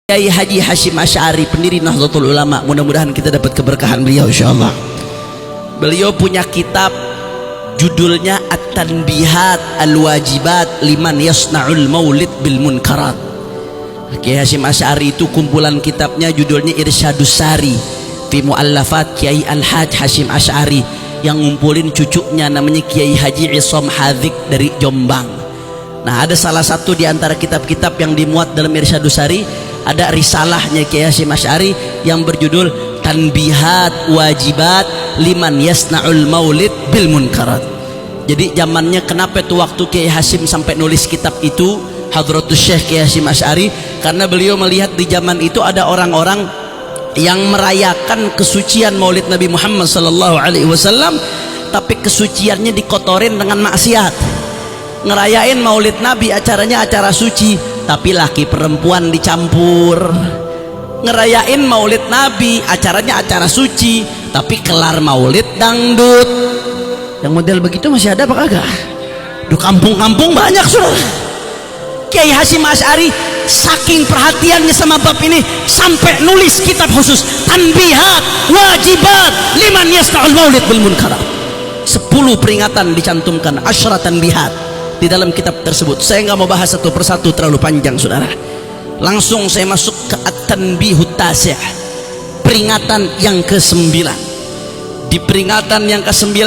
Kiai Haji Hasyim Asy'ari, pendiri Nahdlatul Ulama. Mudah-mudahan kita dapat keberkahan beliau insyaallah. Beliau punya kitab judulnya At-Tanbihat Al-Wajibat Liman Yasna'ul Maulid Bil Munkarat. Kiai Hasyim Asy'ari itu kumpulan kitabnya judulnya Irsyadus Sari fi Mu'allafat Kiai Al-Hajj Hasyim Asy'ari, yang ngumpulin cucunya namanya Kiai Haji Isom Hadzik dari Jombang. Nah, ada salah satu di antara kitab-kitab yang dimuat dalam Irsyadus Sari, ada risalahnya Kiai Hasyim Asy'ari yang berjudul Tanbihat Wajibat Liman Yasna'ul Maulid Bil Munkarat. Jadi zamannya kenapa itu waktu Kiai Hasyim sampai nulis kitab itu, Hadratus Syekh Kiai Hasyim Asy'ari, karena beliau melihat di zaman itu ada orang-orang yang merayakan kesucian Maulid Nabi Muhammad sallallahu alaihi wasallam, tapi kesuciannya dikotorin dengan maksiat. Ngerayain Maulid Nabi, acaranya acara suci, tapi laki perempuan dicampur. Ngerayain Maulid Nabi, acaranya acara suci, tapi kelar Maulid dangdut. Yang model begitu masih ada apa kagak? Di kampung-kampung banyak saudara. Kiai Hasyim Asy'ari saking perhatiannya sama bab ini sampai nulis kitab khusus Tanbihat Wajibat Liman Yasna'ul Maulid Bil Munkarat. 10 peringatan dicantumkan, asyra tanbihat di dalam kitab tersebut. Saya nggak mau bahas satu persatu, terlalu panjang saudara. Langsung saya masuk ke At-Tanbihut Tasi', peringatan yang ke-9. Di peringatan yang ke-9,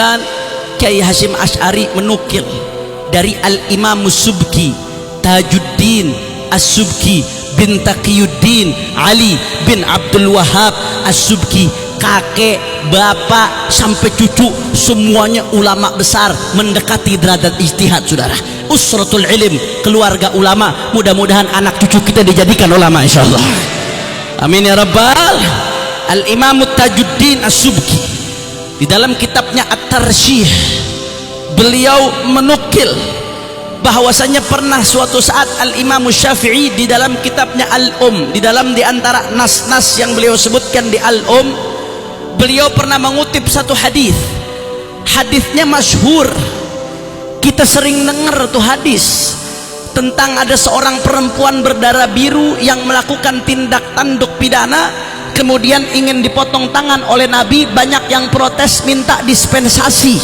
Kiai Hasyim Asy'ari menukil dari Al-Imam Subki Tajuddin As-Subki bin Taqiyuddin Ali bin Abdul Wahab As-Subki, kakek, bapak, sampai cucu, semuanya ulama besar mendekati derajat ijtihad saudara. Usratul ilm, keluarga ulama. Mudah-mudahan anak cucu kita dijadikan ulama insyaallah. Amin ya rabbal. Al-Imam Tajuddin As-Subki di dalam kitabnya At-Tarsyih, beliau menukil bahwasanya pernah suatu saat Al-Imam Syafi'i di dalam kitabnya Al-Um, di antara nas-nas yang beliau sebutkan di Al-Um, beliau pernah mengutip satu hadis. Hadisnya masyhur, kita sering dengar tuh hadis tentang ada seorang perempuan berdarah biru yang melakukan tindak tanduk pidana, kemudian ingin dipotong tangan oleh Nabi. Banyak yang protes minta dispensasi.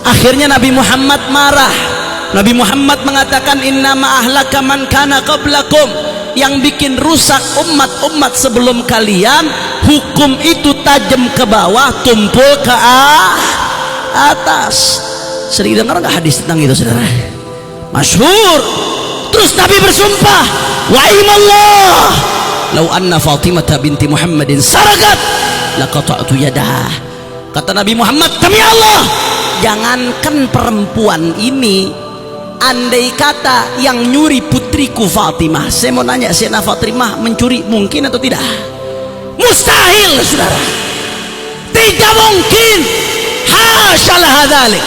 Akhirnya Nabi Muhammad marah. Nabi Muhammad mengatakan, innama ahlaka man kana qablakum, yang bikin rusak umat-umat sebelum kalian, hukum itu tajam ke bawah, tumpul ke atas. Sering dengar nggak hadis tentang itu saudara? Masyhur. Terus Nabi bersumpah, wa imallah lau anna Fatimah binti Muhammadin sarakat laqata'tu yadaha. Kata Nabi Muhammad, demi Allah, jangankan perempuan ini, andai kata yang nyuri putriku Fatimah, saya mau nanya, Sayyidina Fatimah mencuri mungkin atau tidak? Mustahil saudara, tidak mungkin. Hasyalah hadzalik.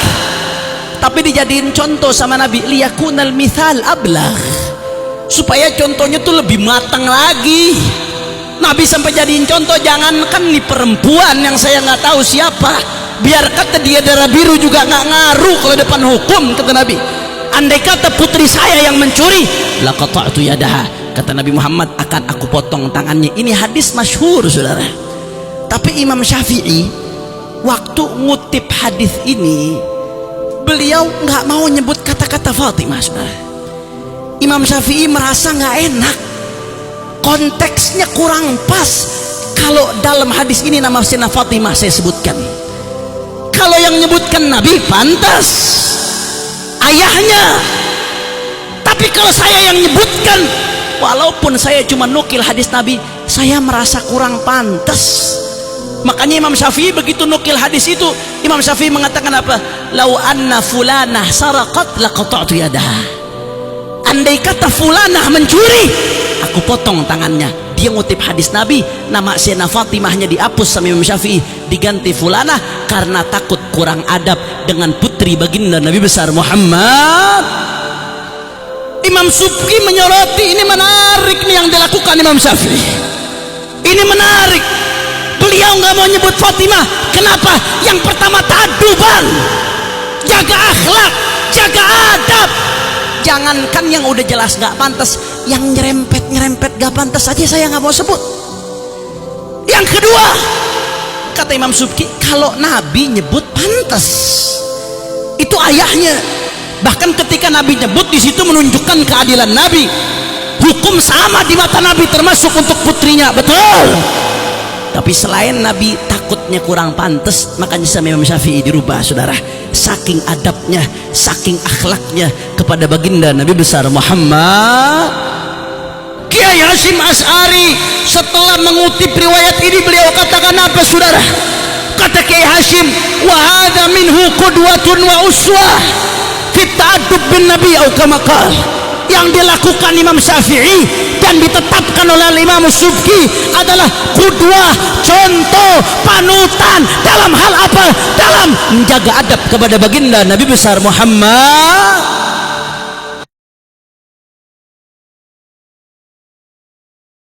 Tapi dijadiin contoh sama Nabi, liyakunal mithal ablagh, supaya contohnya tuh lebih matang lagi. Nabi sampai jadiin contoh, jangankan nih perempuan yang saya nggak tahu siapa, biar kata dia darah biru juga nggak ngaruh kalau depan hukum, kata Nabi. Andai kata putri saya yang mencuri, laqata'tu yadaha, kata Nabi Muhammad, akan aku potong tangannya. Ini hadis masyhur saudara. Tapi Imam Syafi'i waktu ngutip hadis ini, beliau nggak mau nyebut kata-kata Fatimah saudara. Imam Syafi'i merasa nggak enak, konteksnya kurang pas. Kalau dalam hadis ini nama Sayyidina Fatimah saya sebutkan, kalau yang nyebutkan Nabi pantas ayahnya, tapi kalau saya yang nyebutkan, walaupun saya cuma nukil hadis Nabi, saya merasa kurang pantas. Makanya Imam Syafi'i begitu nukil hadis itu, Imam Syafi'i mengatakan apa? Lau anna fulanah saraqat laqata'tu yadaha. Andai kata fulanah mencuri, aku potong tangannya. Dia ngutip hadis Nabi, nama Sayyidina Fatimahnya dihapus sama Imam Syafi'i, diganti fulanah karena takut kurang adab dengan putri baginda Nabi besar Muhammad. Imam Subki menyoroti, ini menarik nih yang dilakukan Imam Syafi'i. Ini menarik. Beliau nggak mau nyebut Fatimah. Kenapa? Yang pertama ta'adduban, jaga akhlak, jaga adab. Jangankan yang udah jelas nggak pantas, yang nyerempet nyerempet gak pantas aja saya nggak mau sebut. Yang kedua, kata Imam Subki, kalau Nabi nyebut pantas, itu ayahnya. Bahkan ketika Nabi nyebut, di situ menunjukkan keadilan Nabi. Hukum sama di mata Nabi, termasuk untuk putrinya, betul. Tapi selain Nabi takutnya kurang pantas, makanya sama Imam Syafi'i dirubah, saudara. Saking adabnya, saking akhlaknya kepada baginda Nabi besar Muhammad. Kiai Hasyim Asy'ari setelah mengutip riwayat ini, beliau katakan apa, saudara? Kata Kiai Hasyim, wa hadza minhu qudwatun wa uswah fi ta'addub bin nabi au kama qala. Yang dilakukan Imam Syafi'i dan ditetapkan oleh Imam Subki adalah qudwah, contoh, panutan dalam hal apa? Dalam menjaga adab kepada baginda Nabi besar Muhammad.